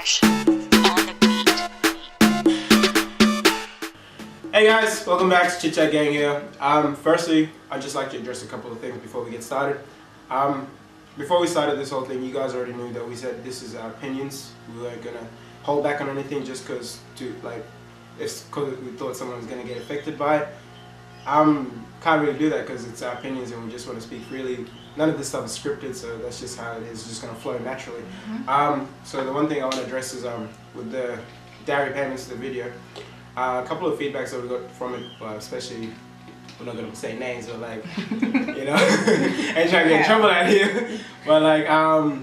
fresh on the beat. Hey guys, welcome back to Chit Chat Gang here. Firstly, I'd just like to address a couple of things before we get started. Before we started this whole thing, you guys already knew that we said this is our opinions. We weren't gonna hold back on anything just because we thought someone was gonna get affected by it. Can't really do that because it's our opinions and we just want to speak freely. None of this stuff is scripted, so that's just how it is. It's just gonna flow naturally. So the one thing I want to address is with the dairy payments to the video. A couple of feedbacks that we got from it, especially, we're not gonna say names, but like, you know, ain't trying to get in trouble out here. But like, a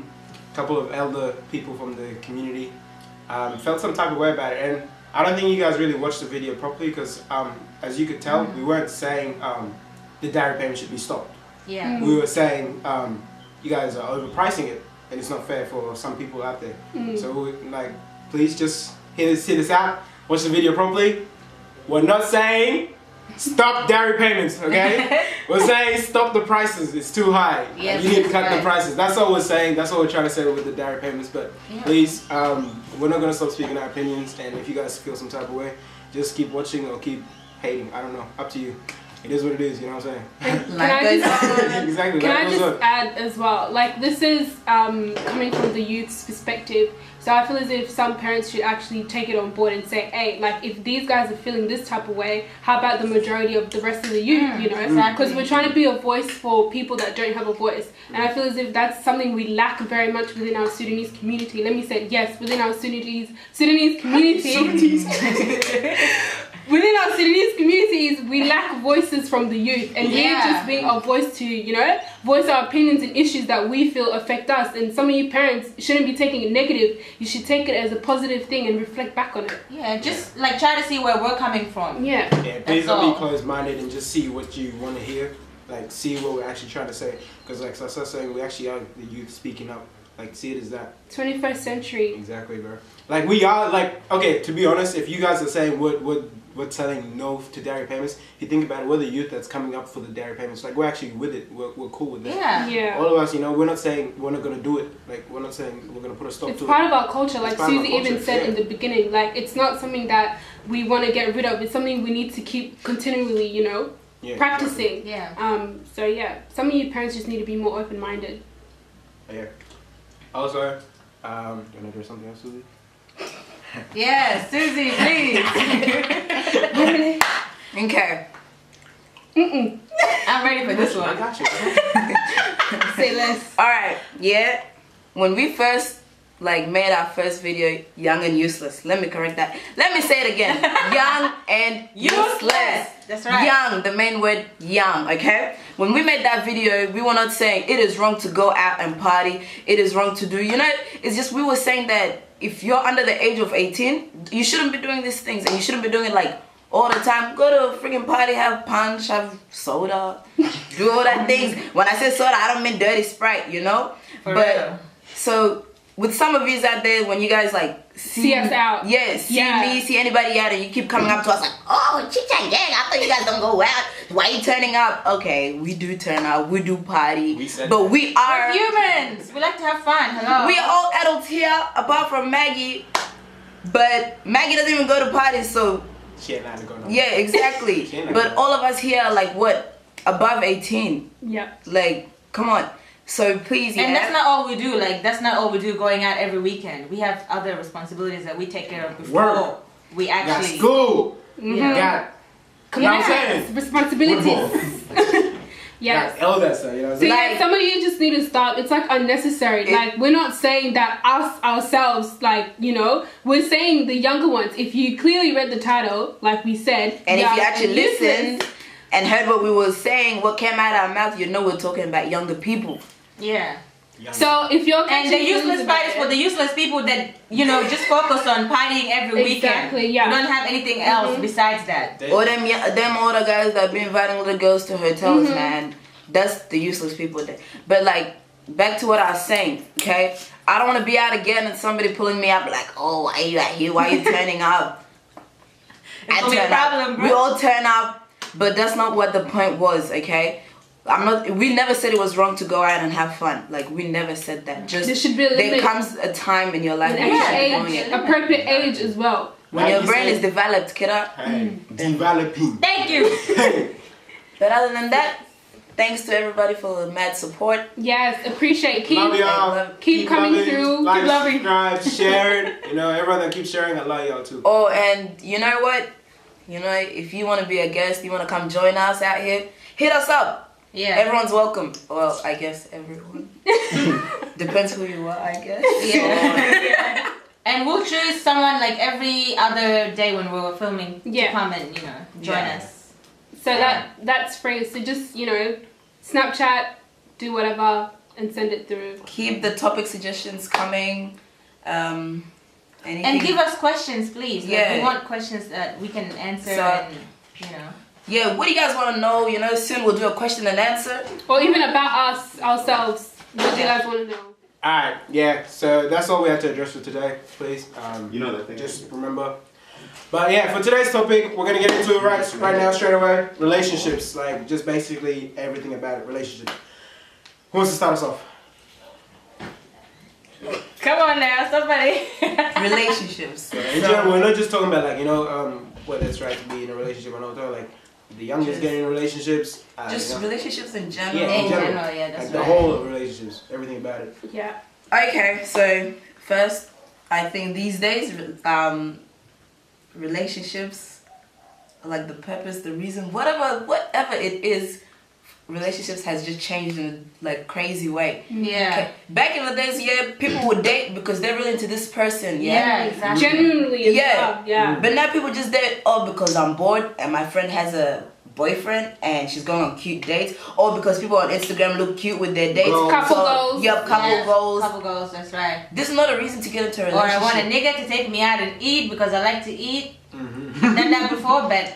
couple of elder people from the community felt some type of way about it, and I don't think you guys really watched the video properly because, as you could tell, we weren't saying the dairy payment should be stopped. Yeah. We were saying you guys are overpricing it, and it's not fair for some people out there. So we, like, please just hear this out. Watch the video properly. We're not saying stop dairy payments, okay? We're saying stop the prices. It's too high. Yes, you need to cut right. the prices. That's all we're saying. That's what we're trying to say with the dairy payments. But please, we're not gonna stop speaking our opinions. And if you guys feel some type of way, just keep watching or keep hating. I don't know. Up to you. It is what it is. You know what I'm saying? Can I just, Exactly. can I just add as well? Like, this is coming from the youth's perspective. So I feel as if some parents should actually take it on board and say, hey, like, if these guys are feeling this type of way, how about the majority of the rest of the youth, you know? Because we're trying to be a voice for people that don't have a voice. And I feel as if that's something we lack very much within our Sudanese community. Let me say, yes, within our Sudanese community. Within our Sudanese communities, we lack voices from the youth, and we're just being a voice to, you know, voice our opinions and issues that we feel affect us. And some of you parents shouldn't be taking it negative. You should take it as a positive thing and reflect back on it. Yeah, just like try to see where we're coming from. Yeah, please don't be closed-minded and just see what you want to hear. Like, see what we're actually trying to say. Because like Sasa saying, we actually are the youth speaking up. Like, see it as that. 21st century. Exactly, bro. Like, we are, like, okay, to be honest, if you guys are saying we're telling no to dairy payments, if you think about it, we're the youth that's coming up for the dairy payments. Like, we're actually with it. We're cool with that. Yeah. All of us, you know, we're not saying we're not going to do it. Like, we're not saying we're going to put a stop to it. It's part of our culture. Like Susie even said in the beginning, like, it's not something that we want to get rid of. It's something we need to keep continually, you know, practicing. Yeah. So, yeah, some of you parents just need to be more open-minded. Yeah. Also, do you want to do something else, Susie? Yeah, Susie, please. Okay. I'm ready for this one. I got you. Say less. Alright, yeah. When we first made our first video, Young and Useless. Let me correct that. Let me say it again. Young and useless. That's right. Young, the main word young, okay? When we made that video, we were not saying it is wrong to go out and party. It is wrong to do, you know, it's just we were saying that if you're under the age of 18, you shouldn't be doing these things and you shouldn't be doing it like all the time. Go to a freaking party, have punch, have soda, do all that things. When I say soda, I don't mean dirty Sprite, you know? For real. So with some of you out there, when you guys like see us out, see me, see anybody out, and you keep coming up to us like, oh, Chit Chat Gang, I thought you guys don't go out. Why are you turning up? Okay, we do turn up, we do party, but we are we're humans. We like to have fun. Hello. We are all adults here, apart from Maggie. But Maggie doesn't even go to parties, so she ain't allowed to go now. yeah, exactly. But all of us here are like what, above 18? Yeah. Like, come on. So please, And that's not all we do. Like, that's not all we do going out every weekend. We have other responsibilities that we take care of before we actually... Got school. Got... Come on, saying. Responsibilities. Yes. Got elders, you know what I'm So saying? yeah, some of you just need to stop. It's like unnecessary. Like, we're not saying that us ourselves, like, you know, we're saying the younger ones. If you clearly read the title, like we said, and if you actually listened and heard what we were saying, what came out of our mouth, you know we're talking about younger people. Yeah. So if you're and the useless part is for the useless people that, you know, just focus on partying every weekend. Exactly, yeah. You don't have anything else besides that. Or them older guys that be inviting little girls to hotels, man. That's the useless people there. But like, back to what I was saying, okay? I don't want to be out again and somebody pulling me up like, oh, why are you out here? Why are you turning up? It's only a problem, bro. We all turn up, but that's not what the point was, okay? We never said it was wrong to go out and have fun. Like, we never said that. Just There should be a there limit. comes a time in your life An when you extra should be doing age, it. appropriate age as well. When Like your you brain said- is developed, kidda. Hey, developing. Thank you. But other than that, thanks to everybody for the mad support. Yes, appreciate. Keep Love y'all. keep coming loving, through. Like, Keep loving. subscribe, share it. You know, everyone that keeps sharing, I love y'all too. Oh, and you know what? You know, if you want to be a guest, you want to come join us out here, hit us up. Yeah. Everyone's welcome. Well, I guess everyone. Depends who you are, I guess. Yeah. And we'll choose someone like every other day when we're filming to Yeah. come and, join Yeah. us. So that's free. So just Snapchat, do whatever, and send it through. Keep the topic suggestions coming. Anything. And give us questions, please. Like, Yeah. we want questions that we can answer So- and, Yeah, what do you guys want to know? You know, soon we'll do a question and answer. Or even about us, ourselves. What do you guys want to know? Alright, yeah, so that's all we had to address for today, please. You know that thing. Just remember. But yeah, for today's topic, we're gonna get into it right now, straight away. Relationships, like just basically everything about it. Relationships. Who wants to start us off? Come on now, somebody. Relationships. In general, we're not just talking about like whether it's right to be in a relationship or not. Like the youngest Just- getting in relationships. Just relationships in general. Yeah, In general, yeah, that's like the right. whole of relationships, everything about it. Yeah. Okay, so first, I think these days, relationships, like the purpose, the reason, whatever it is, relationships has just changed in a like crazy way. Yeah. Okay. Back in the days, yeah, people would date because they're really into this person, Yeah, yeah. exactly. Genuinely as Yeah. well. Yeah. But now people just date because I'm bored and my friend has a boyfriend and she's going on cute dates, or because people on Instagram look cute with their dates. Goals. Couple goals. Yep, couple Yeah, goals. Couple goals, that's right. This is not a reason to get into a Or I relationship. want a nigga to take me out and eat because I like to eat. Mm-hmm. Done that before, but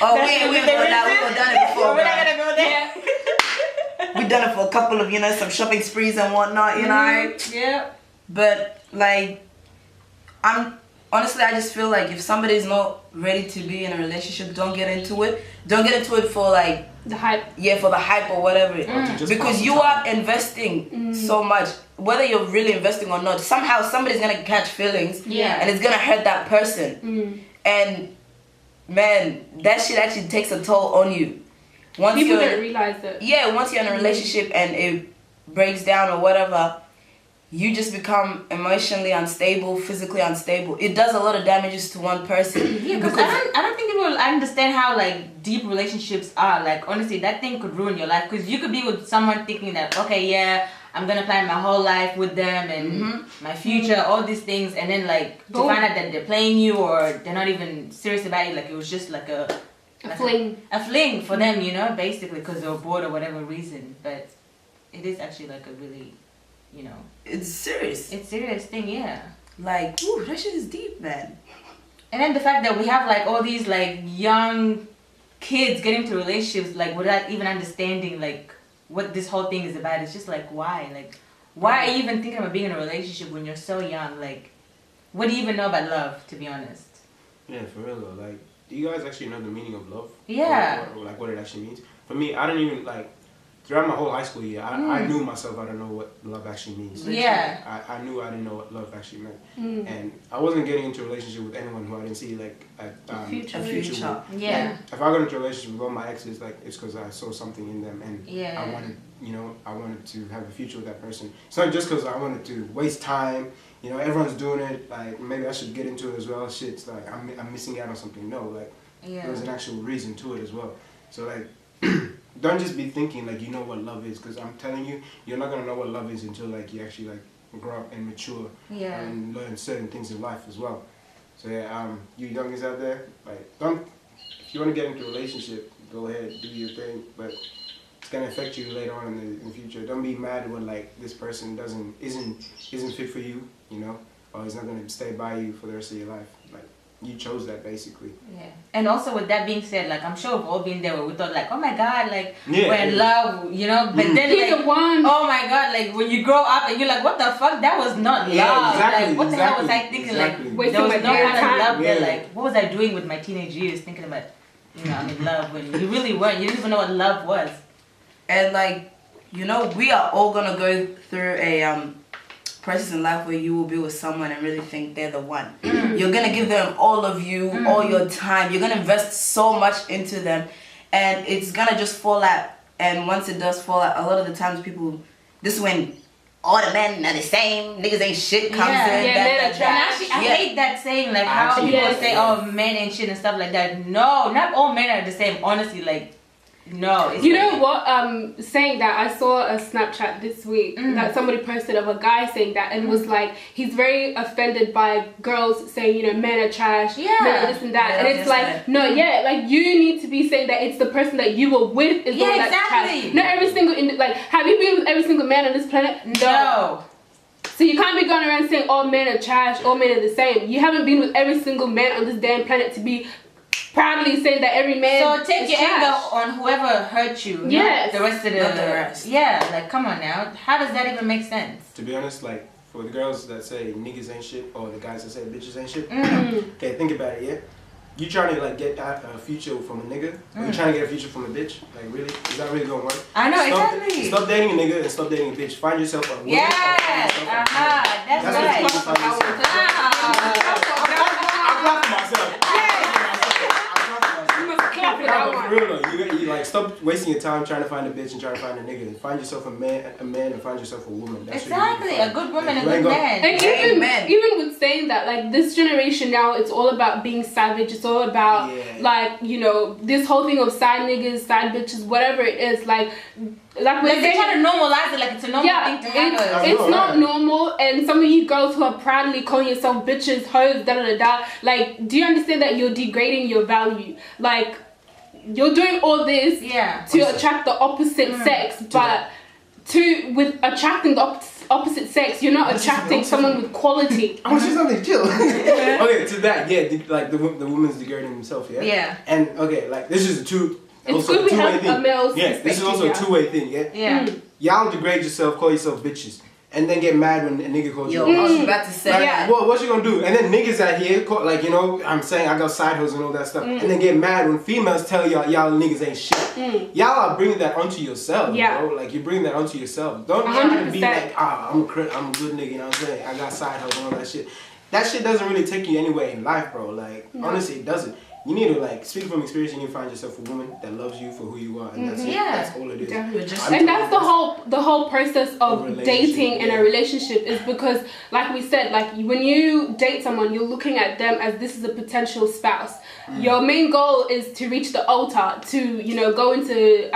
Oh, we've done it before. we're not man. gonna go there. We've done it for a couple of, some shopping sprees and whatnot, Yeah. But like, honestly, I just feel like if somebody's not ready to be in a relationship, don't get into it. Don't get into it for like, The hype. for the hype or whatever. Just Because pass you the are investing so much, whether you're really investing or not. Somehow somebody's gonna catch feelings, Yeah. and it's gonna hurt that person. And man, that shit actually takes a toll on you. Once People you're don't realize that. once you're in a relationship and it breaks down or whatever, you just become emotionally unstable, physically unstable. It does a lot of damages to one person. Yeah, because I don't think people understand how like deep relationships are. Like honestly, that thing could ruin your life. Because you could be with someone thinking that okay, yeah, I'm gonna plan my whole life with them and my future, all these things, and then like to Boom. find out that they're playing you or they're not even serious about it. Like it was just like a fling. a fling for them, basically because they were bored or whatever reason. But it is actually like a really, It's serious. it's serious thing, yeah. Like, ooh, that shit is deep, man. And then the fact that we have like all these like young kids getting into relationships like without even understanding like what this whole thing is about. It's just like why? Like why are you even thinking about being in a relationship when you're so young? Like what do you even know about love, to be honest? Yeah, for real though. Like, do you guys actually know the meaning of love? Yeah. Or like what it actually means? For me, I don't even like. Throughout my whole high school year, I knew myself. I don't know what love actually means. Yeah. I knew I didn't know what love actually meant, and I wasn't getting into a relationship with anyone who I didn't see like a future future. with. Yeah. Like, if I got into a relationship with all my exes, like it's because I saw something in them, and Yeah. I wanted to have a future with that person. It's not just because I wanted to waste time. Everyone's doing it. Like maybe I should get into it as well. Shit, it's like I'm missing out on something. No, like there's an actual reason to it as well. So like. Don't just be thinking like you know what love is, because I'm telling you, you're not gonna know what love is until like you actually like grow up and mature and learn certain things in life as well. So yeah, you youngins out there, like if you want to get into a relationship, go ahead, do your thing, but it's gonna affect you later on in the future. Don't be mad when like this person isn't fit for you, or is not gonna stay by you for the rest of your life. Like you chose that basically. Yeah. And also with that being said, like I'm sure we've all been there where we thought like, oh my god, like Yeah, we're in love, but then Be the like one. oh my god, like when you grow up and you're like, what the fuck? That was not love. Yeah, exactly, like what the hell was I exactly, thinking? exactly. Like Wasting there was my no kind of time. love there. Yeah. Like what was I doing with my teenage years thinking about I'm in love when you really weren't. You didn't even know what love was. And like, you know, we are all gonna go through a process in life where you will be with someone and really think they're the one. You're gonna give them all of you, all your time. You're gonna invest so much into them, and it's gonna just fall out. And once it does fall out, a lot of the times people, this is when all the men are the same, niggas ain't shit comes in. men are trash. And actually, I hate that saying, like how Actually, people yes. say, "Oh, men ain't shit" and stuff like that. No, not all men are the same. Honestly, like, no. It's You like, know what? Saying that, I saw a Snapchat this week that somebody posted of a guy saying that, and was like, he's very offended by girls saying, you know, men are trash, men are this and that, Yeah, and it's just like, that. no, like you need to be saying that it's the person that you were with is the one that's exactly. trash. Not every single like, have you been with every single man on this planet? no. So you can't be going around saying all men are trash, all men are the same. You haven't been with every single man on this damn planet to be proudly saying that every man So take is your trash. anger on whoever hurt you. Yes. Not the rest of the. Not the rest. Yeah, like come on now. How does that even make sense? To be honest, like for the girls that say niggas ain't shit or the guys that say bitches ain't shit, Mm. okay, think about it, yeah? You trying to like get a future from a nigga? Or you trying to get a future from a bitch? Like really? Is that really gonna work? I know Stop, exactly. Stop dating a nigga and stop dating a bitch. Find yourself a woman. or Yes. find yourself a man. That's what right. you need to find yourself. Ah. I'm clapping for myself. You must clap for that For one. real though, you like stop wasting your time trying to find a bitch and trying to find a nigga. Find yourself a man, and find yourself a woman. That's what you need to Exactly. find. A good woman, If a you ain't good gonna- man. And Amen. even with saying that, like this generation now, it's all about being savage. It's all about Yeah. like, you know, this whole thing of side niggas, side bitches, whatever it is. Like we're Like they saying, try to normalize it like it's a normal yeah, thing to have. it's know, not right? normal. And some of you girls who are proudly calling yourself bitches, hoes, da da da da. Like, do you understand that you're degrading your value? Like, you're doing all this Yeah. to attract the opposite sex, but with attracting the opposite sex, you're not attracting someone with quality. I want to say something. Chill. Okay, to that, yeah, like the woman's degrading himself, yeah. Yeah. And okay, like this is It's also good a we two-way have thing. a male's Yeah, this is also a perspective, two-way thing. Yeah. Yeah. Y'all degrade yourself, call yourself bitches, and then get mad when a nigga calls Yo, you. I was about to say Like, that. what you gonna do? And then niggas out here, like, you know, I'm saying I got side hustles and all that stuff. And then get mad when females tell y'all niggas ain't shit. Y'all are bringing that onto yourself, Yeah. bro. Like, you bring that onto yourself. Don't try to be 100%. like, I'm a good nigga, you know what I'm saying? I got side hustles and all that shit. That shit doesn't really take you anywhere in life, bro. Like, honestly, it doesn't. You need to, like, speak from experience. You need to find yourself a woman that loves you for who you are. And that's it. Yeah. That's all it is. Definitely. I'm And that's telling the whole process A of relationship, dating and yeah. a relationship is because, like we said, like when you date someone, you're looking at them as this is a potential spouse. Your main goal is to reach the altar, to, you know, go into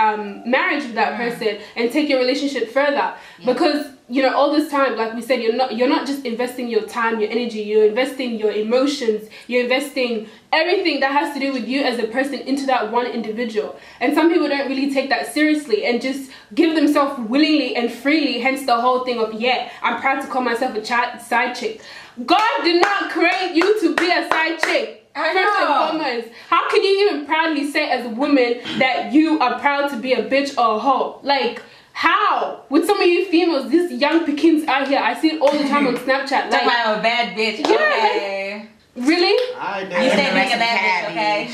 marriage with that person and take your relationship further. Because, you know, all this time, like we said, you're not just investing your time, your energy, you're investing your emotions, you're investing everything that has to do with you as a person into that one individual. And some people don't really take that seriously and just give themselves willingly and freely, hence the whole thing of, yeah, I'm proud to call myself a side chick. God did not create you to be a side chick. I First and know. foremost, how can you even proudly say as a woman that you are proud to be a bitch or a hoe? Like, how? With some of you females, these young pickings out here, I see it all the time on Snapchat. Talk Like, about a bad bitch. Yeah, Okay. really? I You damn. say make a bad bitch, okay?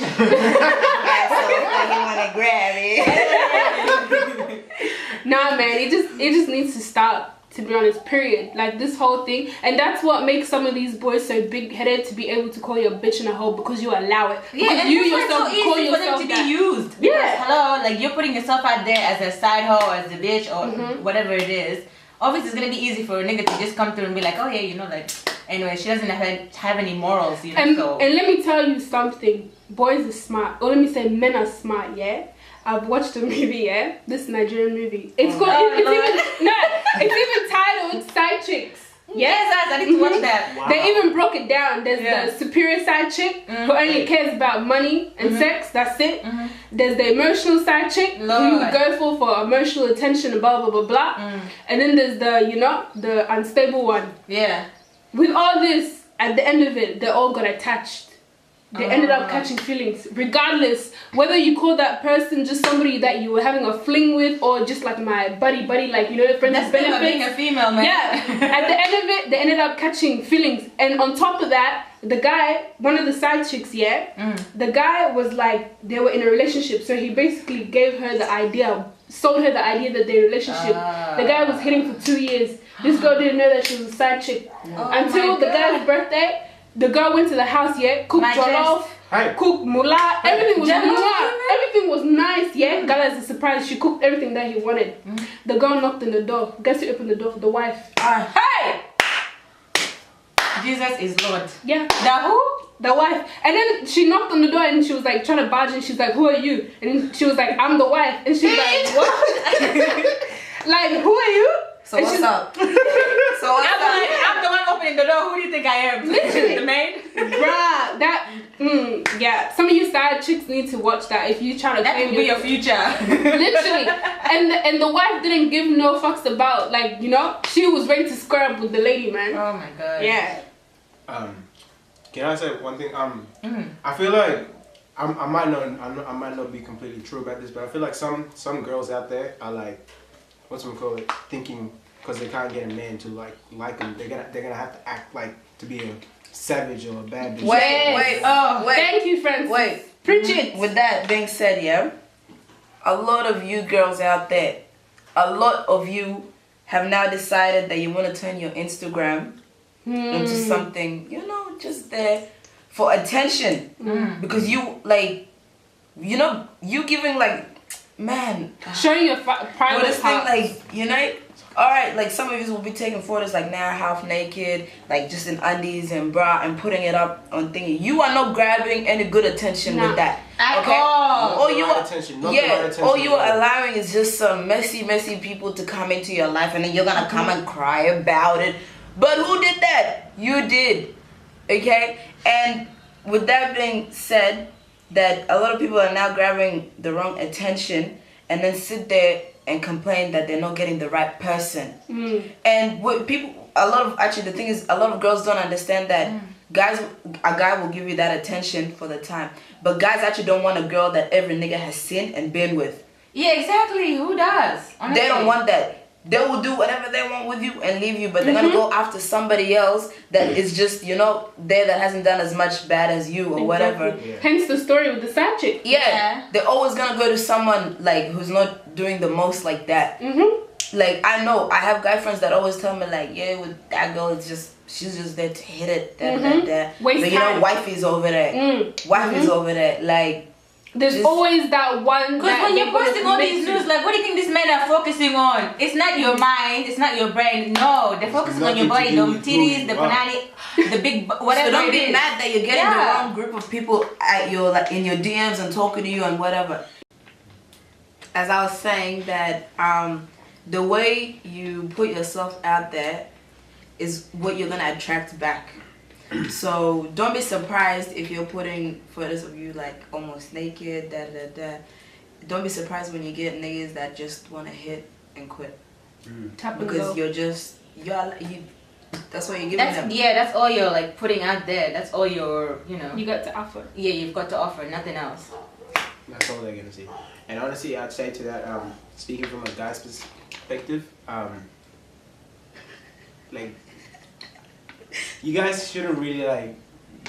Nah, man, it just needs to stop. To be honest, period. Like this whole thing, and that's what makes some of these boys so big-headed to be able to call you a bitch and a hoe because you allow it. Yeah, Because and you that's why yourself it's so call easy for them yourself to be that. used. Because, Yeah. hello, like you're putting yourself out there as a side hoe, as a bitch, or whatever it is. Obviously, it's gonna be easy for a nigga to just come through and be like, oh yeah, you know, like, anyway, she doesn't have any morals, you know. So And let me tell you something. Boys are smart. Or let me say men are smart, yeah? I've watched a movie, yeah? This Nigerian movie. It's called, it's even titled Side Chicks. yes, I need to watch that. Wow. They even broke it down. There's Yeah. the superior side chick who only cares about money and sex. That's it. There's the emotional side chick who you Lord. go for emotional attention and blah blah blah blah. And then there's the, you know, the unstable one. Yeah. With all this, at the end of it, they all got attached. They ended up catching feelings, regardless whether you call that person just somebody that you were having a fling with or just like my buddy, like, you know, friends That's with the thing about being benefits. a female, man. Yeah. At the end of it, they ended up catching feelings, and on top of that, The guy, one of the side chicks, the guy was like, they were in a relationship, so he basically gave her the idea, sold her the idea that their relationship. The guy was hitting for 2 years. This girl didn't know that she was a side chick until the guy's birthday. The girl went to the house, cooked jollof, cooked mullah, everything was everything was nice, Gala, as a surprise, she cooked everything that he wanted. The girl knocked on the door. Guess who opened the door? The wife. Hey! Jesus is Lord. Yeah. The who? The wife. And then she knocked on the door and she was like trying to barge in. She's like, who are you? And she was like, I'm the wife. And she's like, what? Like, who are you? So what's up? So what's up? I'm the one opening the door. Who do you think I am? Literally. The maid? Bruh, that, some of you side chicks need to watch that if you try to That claim could be your future. Literally. And the wife didn't give no fucks about, like, you know, she was ready to square up with the lady, man. Oh my god. Yeah. Can I say one thing? I feel like I might not be completely true about this, but I feel like some girls out there are like, thinking because they can't get a man to like them, they're gonna have to act like to be a savage or a bad bitch. Wait. Thank you, Francis. Wait. Preach it. With that being said, a lot of you girls out there, a lot of you have now decided that you want to turn your Instagram into something, you know, just there for attention. Because you, like, you know, you giving, like, man, showing your private this thing, like, you know, alright, like some of you will be taking photos like now half naked, like just in undies and bra and putting it up on thingy. You are not grabbing any good attention with that. At all. All you are, attention, all you are allowing is just some messy people to come into your life, and then you're gonna come and cry about it. But who did that? You did. Okay? And with that being said, that a lot of people are now grabbing the wrong attention and then sit there and complain that they're not getting the right person. And what people, the thing is, a lot of girls don't understand that a guy will give you that attention for the time, but guys actually don't want a girl that every nigga has seen and been with. Yeah, exactly. Who does? Honestly. They don't want that. They will do whatever they want with you and leave you, but they're gonna go after somebody else that is just, you know, there, that hasn't done as much bad as you or whatever. Yeah. Hence the story with the side chick. Yeah, they're always gonna go to someone like who's not doing the most like that. Like, I know I have guy friends that always tell me like, yeah, with that girl, it's just, she's just there to hit it, but you know, wifey's over there. Wifey's over there, like. There's always that one. Because when you're posting all these news, like, what do you think these men are focusing on? It's not your mind, it's not your brain. No, they're focusing on your body, the titties, the banana, the big, whatever. So don't it be is. mad that you're getting the wrong group of people at your, like, in your DMs and talking to you and whatever. As I was saying, that the way you put yourself out there is what you're gonna attract back. So don't be surprised if you're putting photos of you like almost naked, Don't be surprised when you get niggas that just want to hit and quit. Because that's what you're giving them. Yeah, that's all you're like putting out there. That's all you're, you know. You got to offer. Yeah, you've got to offer, nothing else. That's all they're gonna see. And honestly, I'd say to that, speaking from a guy's perspective, like, you guys shouldn't really like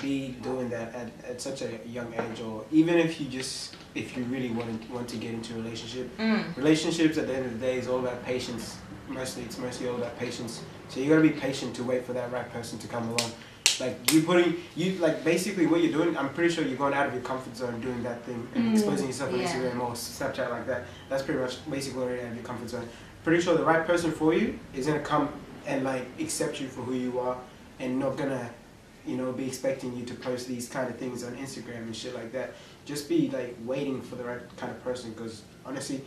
be doing that at such a young age, or even if you really want to get into a relationship. Relationships at the end of the day is all about patience. It's mostly all about patience. So you gotta be patient to wait for that right person to come along. Like basically what you're doing, I'm pretty sure you're going out of your comfort zone doing that thing and exposing yourself on Instagram or Snapchat like that. That's pretty much basically already out of your comfort zone. Pretty sure the right person for you is gonna come and like accept you for who you are, and not gonna, you know, be expecting you to post these kind of things on Instagram and shit like that. Just be like waiting for the right kind of person, because honestly,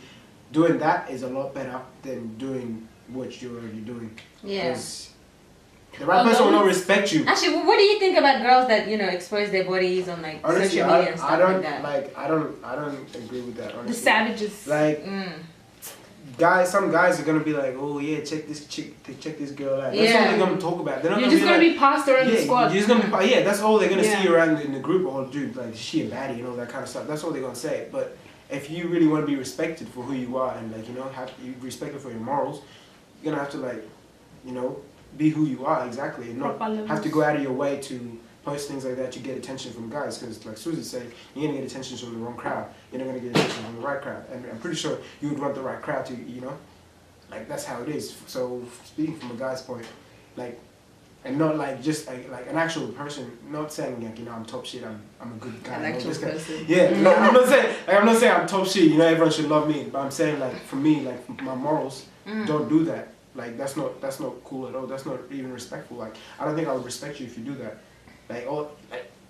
doing that is a lot better than doing what you're already doing. Yeah. Because the right person will not respect you. Actually, what do you think about girls that, you know, expose their bodies on like honestly, social media and stuff like that? I don't agree with that. Honestly. The savages. Like. Some guys are gonna be like, oh yeah, check this chick, check this girl out. That's all they're gonna talk about. They're not you're just gonna be passed around the squad. You're just gonna be, that's all they're gonna see around in the group. Oh, dude, like, she a baddie and all that kind of stuff. That's all they're gonna say. But if you really want to be respected for who you are and like, you know, you respected for your morals, you're gonna have to like, you know, be who you are exactly, and not have to go out of your way to post things like that, you get attention from guys. Because like Susie said, you're gonna get attention from the wrong crowd. You're not gonna get attention from the right crowd. And I'm pretty sure you would want the right crowd to, you know, like that's how it is. So speaking from a guy's point, like, and not like just like an actual person, not saying like, you know, I'm top shit, I'm a good guy. An actual person. Yeah, no, I'm not saying I'm top shit, you know, everyone should love me. But I'm saying like for me, like my morals, don't do that. Like that's not cool at all. That's not even respectful. Like I don't think I would respect you if you do that. Like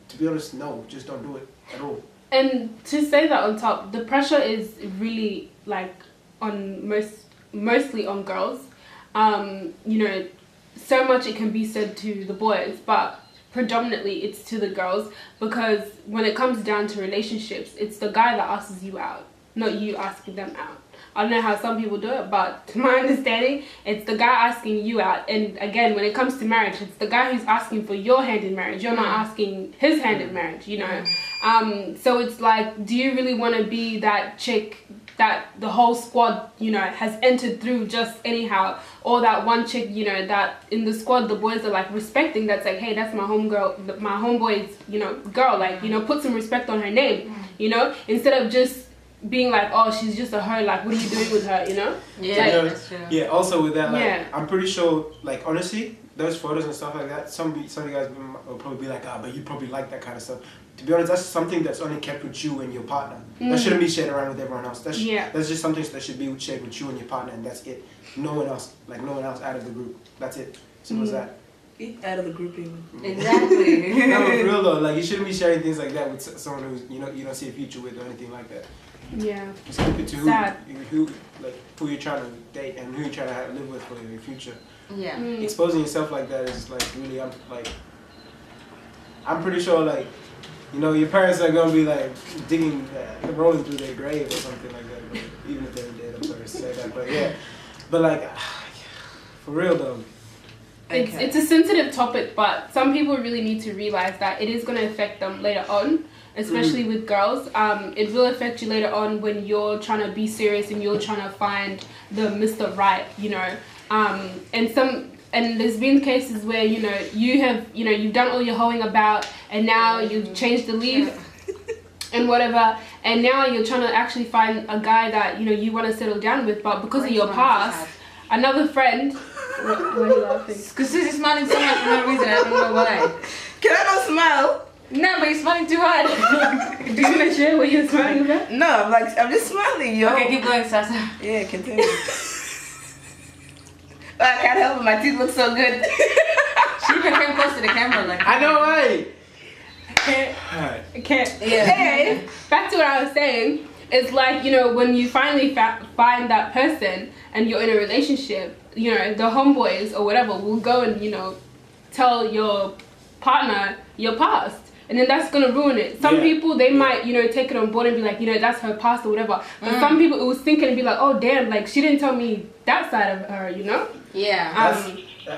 to be honest, no, just don't do it at all. And to say that on top, the pressure is really like on mostly on girls. You know, so much it can be said to the boys, but predominantly it's to the girls, because when it comes down to relationships, it's the guy that asks you out, not you asking them out. I don't know how some people do it, but to my understanding, it's the guy asking you out. And again, when it comes to marriage, it's the guy who's asking for your hand in marriage. You're not asking his hand in marriage, you know. So it's like, do you really want to be that chick that the whole squad, you know, has entered through just anyhow, or that one chick, you know, that in the squad the boys are like respecting, that's like, hey, that's my homegirl, my homeboy's, you know, girl, like, you know, put some respect on her name, you know, instead of just being like, oh, she's just a her, like, what are you doing with her, you know? Yeah, like, that's true. Yeah, also with that, like, Yeah. I'm pretty sure, like, honestly, those photos and stuff like that, some of you guys will probably be like, but you probably like that kind of stuff. To be honest, that's something that's only kept with you and your partner. That shouldn't be shared around with everyone else. That's just something that should be shared with you and your partner, and that's it. No one else, like no one else out of the group. That's it. Simple as that. Out of the group even. Exactly. No, for real though, like you shouldn't be sharing things like that with someone who's you don't see a future with or anything like that. Yeah. Just keep it to Sad. who you're trying to date and who you're trying to live with for your future. Yeah. Exposing yourself like that is like really, I'm pretty sure like, you know, your parents are gonna be like digging, rolling through their grave or something like that. But even if they're dead, I'm sorry to say that, but yeah. But like, for real though. It's a sensitive topic, but some people really need to realize that it is going to affect them later on, especially with girls. It will affect you later on when you're trying to be serious and you're trying to find the Mr. Right, you know. And there's been cases where, you know, you've done all your hoeing about, and now you've changed the leaf and whatever, and now you're trying to actually find a guy that, you know, you want to settle down with, but because of your past, another friend. Why are you laughing? Because Susie's smiling so much for no reason. I don't know why. Can I not smile? No, but you're smiling too hard. Do you want to share what you're smiling about? No, I'm just smiling, yo. Okay, keep going, Sasa. Yeah, continue. I can't help it, my teeth look so good. She even came close to the camera, like. I know, right? I can't. Yeah. Anyway, back to what I was saying. It's like, you know, when you finally find that person and you're in a relationship, you know, the homeboys or whatever will go and, you know, tell your partner your past. And then that's going to ruin it. Some people, they might, you know, take it on board and be like, you know, that's her past or whatever. But some people, it was thinking and be like, oh, damn, like, she didn't tell me that side of her, you know? Yeah.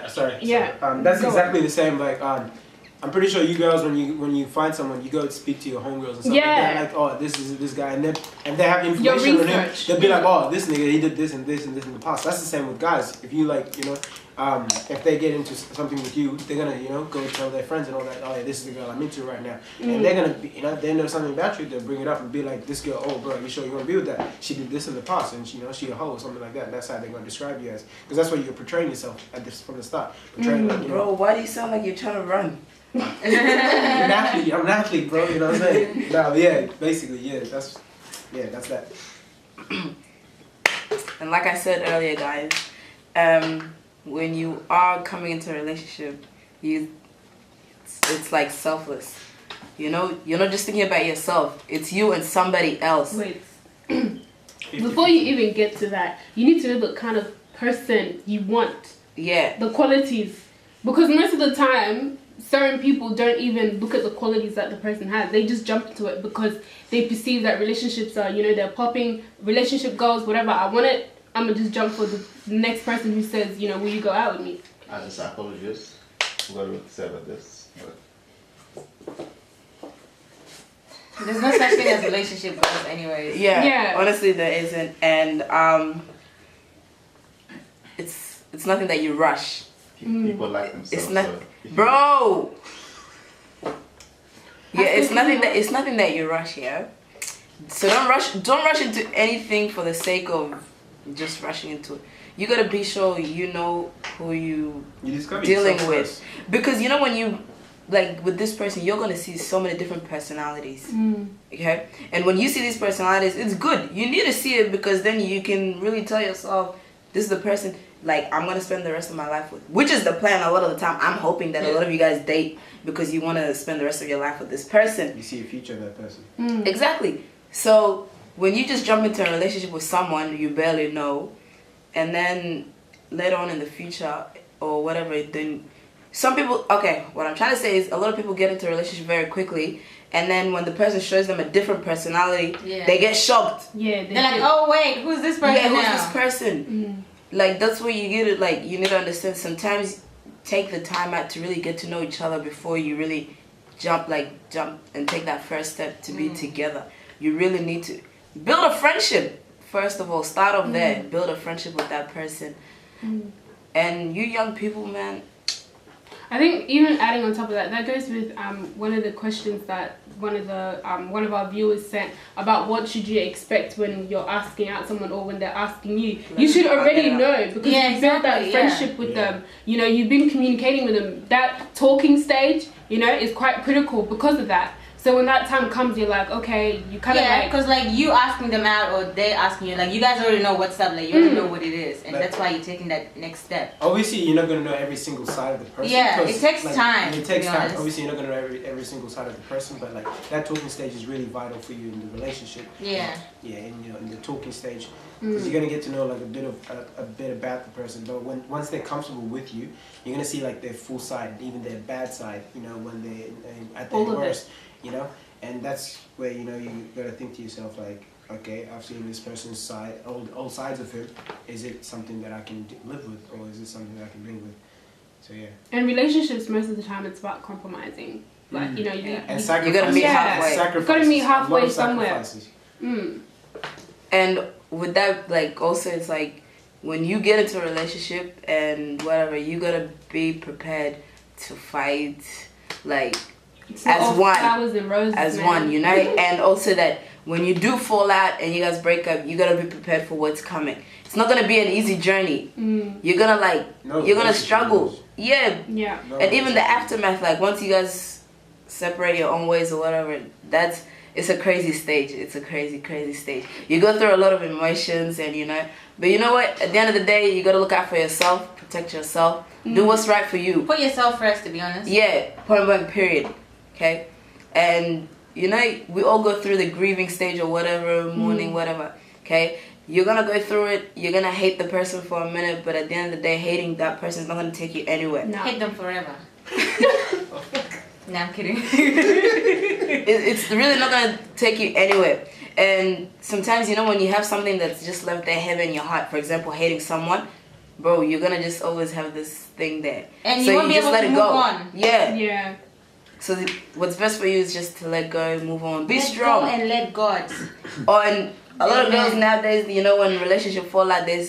Sorry. Yeah. That's Go exactly the same. Like, I'm pretty sure you girls, when you find someone, you go to speak to your homegirls and stuff like that. Like, oh, this is this guy, and they have information on him. They'll be like, oh, this nigga, he did this and this and this in the past. That's the same with guys. If you like, you know, if they get into something with you, they're gonna, you know, go tell their friends and all that. Oh, yeah, this is the girl I'm into right now, and they're gonna be, you know, they know something about you. They'll bring it up and be like, this girl, oh, bro, you sure you wanna be with that? She did this in the past, and she, you know, she a hoe or something like that. That's how they're gonna describe you as, because that's what you're portraying yourself from the start. Portraying like, you know, Bro, why do you sound like you're trying to run? I'm an athlete, bro. You know what I'm saying? No, yeah, basically, yeah. That's that. And like I said earlier, guys, when you are coming into a relationship, it's like selfless. You know, you're not just thinking about yourself. It's you and somebody else. Wait. Before you even get to that, you need to know the kind of person you want. Yeah. The qualities. Because most of the time, certain people don't even look at the qualities that the person has. They just jump into it because they perceive that relationships are, you know, they're popping, relationship goals, whatever. I want it, I'm going to just jump for the next person who says, you know, will you go out with me? As a psychologist, what would say about this? There's no such thing as relationship goals anyway. Yeah. Honestly, there isn't. And it's nothing that you rush. People like themselves. It's not, bro. Yeah, it's nothing that you rush, yeah. So don't rush into anything for the sake of just rushing into it. You gotta be sure you know who you discover dealing yourself with, first. because you know when you like with this person, you're gonna see so many different personalities. Okay, and when you see these personalities, it's good. You need to see it because then you can really tell yourself, this is the person like I'm gonna spend the rest of my life with, which is the plan a lot of the time. I'm hoping that a lot of you guys date because you want to spend the rest of your life with this person. You see a future in that person. Exactly. So when you just jump into a relationship with someone you barely know, and then later on in the future or whatever, then some people, okay, what I'm trying to say is a lot of people get into a relationship very quickly, and then when the person shows them a different personality, they get shocked. Yeah, They're like, oh wait, who's this person Yeah, who's now? this person? Like that's where you get it. Like you need to understand. Sometimes take the time out to really get to know each other before you really jump and take that first step to be together. You really need to build a friendship first of all. Start off there. Build a friendship with that person. And you young people, man. I think even adding on top of that, that goes with one of the questions that one of our viewers sent about what should you expect when you're asking out someone or when they're asking you. You should already know because you built that friendship with them. You know, you've been communicating with them. That talking stage, you know, is quite critical because of that. So when that time comes, you're like, okay, you kind of because like you asking them out or they asking you, like you guys already know what's up, like you already know what it is, and that's why you're taking that next step. Obviously, you're not gonna know every single side of the person. Yeah, it takes time. It takes to be time. honest. Obviously, you're not gonna know every single side of the person, but like that talking stage is really vital for you in the relationship. Yeah. Yeah, in the talking stage, because you're gonna get to know like a bit about the person. But once they're comfortable with you, you're gonna see like their full side, even their bad side. You know, when they're at their worst. You know. And that's where, you know, you gotta think to yourself like, okay, I've seen this person's side, all sides of him. Is it something that I can live with, or is it something that I can live with? So yeah. And relationships, most of the time, it's about compromising. Like you know, you gotta meet halfway. You gotta meet halfway somewhere. And with that, like also, it's like when you get into a relationship and whatever, you gotta be prepared to fight, like. As one, you know, and also that when you do fall out and you guys break up, you gotta be prepared for what's coming. It's not gonna be an easy journey. You're gonna you're gonna struggle. Yeah. And even the aftermath, like once you guys separate your own ways or whatever, it's a crazy stage. It's a crazy stage. You go through a lot of emotions, and you know, but you know what? At the end of the day, you gotta look out for yourself, protect yourself, do what's right for you. Put yourself first, to be honest. Yeah. Point blank. Period. Okay, and you know we all go through the grieving stage or whatever, mourning, whatever. Okay, you're gonna go through it. You're gonna hate the person for a minute, but at the end of the day, hating that person is not gonna take you anywhere. No. Hate them forever. No, I'm kidding. It's really not gonna take you anywhere. And sometimes, you know, when you have something that's just left there heavy in your heart, for example, hating someone, bro, you're gonna just always have this thing there. And you won't be able to move on. Yeah. So what's best for you is just to let go, move on, be strong, and let God. And a lot of girls nowadays, you know, when relationship fall out, they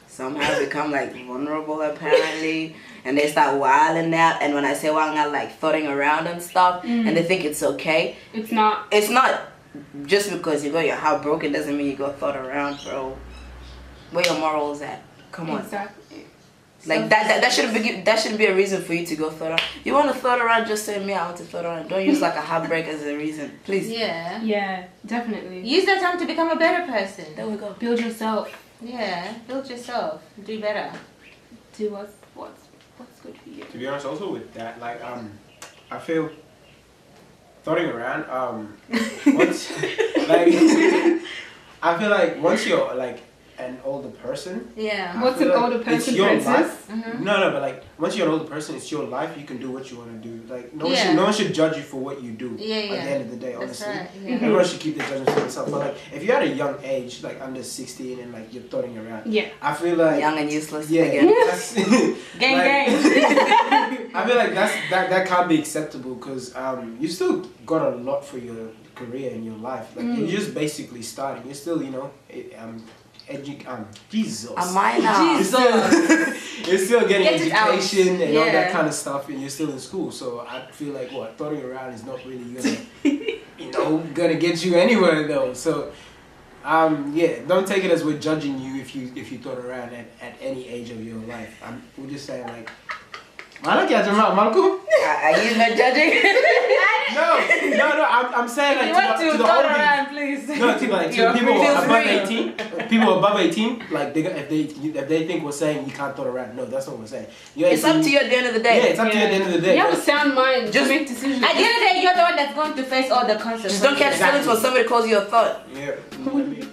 somehow become like vulnerable apparently, and they start wilding out. And when I say wilding out, like thotting around and stuff, and they think it's okay. It's not. It's not. Just because you got your heart broken doesn't mean you go thought around, bro. Where your morals at? Come on. Exactly. Like that shouldn't be a reason for you to go thought around. You want to thought around, just say me, I want to thought around. Don't use like a heartbreak as a reason, please. Yeah, definitely. Use that time to become a better person. There we go. Build yourself. Yeah, build yourself. Do better. Do what's good for you. To be honest, also with that, like I feel thoughting around once like I feel like once you're like an older person. Yeah. What's an older person? It's your princess? life. No, but like once you're an older person, it's your life. You can do what you want to do. Like no one should judge you for what you do. At the end of the day, honestly, right. everyone should keep their judgment for themselves. But like if you're at a young age, like under 16, and like you're thoughting around, I feel like young and useless. That's, gang. I feel like that can't be acceptable because you still got a lot for your career and your life. Like you're just basically starting. You're still, you know, Jesus. A minor. You're still getting Get it out. education and all that Yeah. kind of stuff, and you're still in school. So I feel like throwing around is not really gonna, gonna get you anywhere though. So, yeah, don't take it as we're judging you if you throw it around at any age of your life. We're just saying like, I look at your mouth, Malcolm. Are you not judging? No. I'm saying like You want to to the throw whole around, please. No, to You're people feel above free. 18. People above 18, like if they think we're saying you can't throw it around, no, that's not what we're saying. It's up to you at the end of the day. Yeah, it's up to you at the end of the day. You have a sound mind. Just to make decisions. At the end of the day, you're the one that's going to face all the consequences. Just don't catch feelings when somebody calls you a thought. Yeah. You know what I mean?